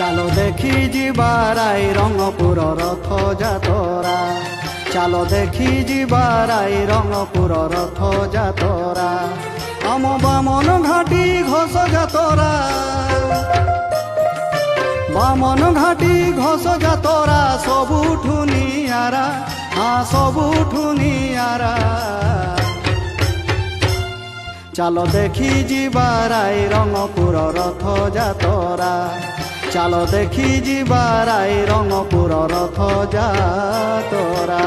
চালো দেখি যিবারাই রঙপুর রথ যাতরা, চালো দেখি যিবারাই রঙপুর রথ যাতরা। আম বামন ঘাটি ঘোষ যাতরা, বামন ঘাটি ঘোষ যাতরা সবুঠু নিয়ারা, সবুঠু নিয়ারা। চালো দেখি যিবারাই রঙপুর রথ যাতরা, চালো দেখি যিবারাই রঙপুর রথ যাতরা।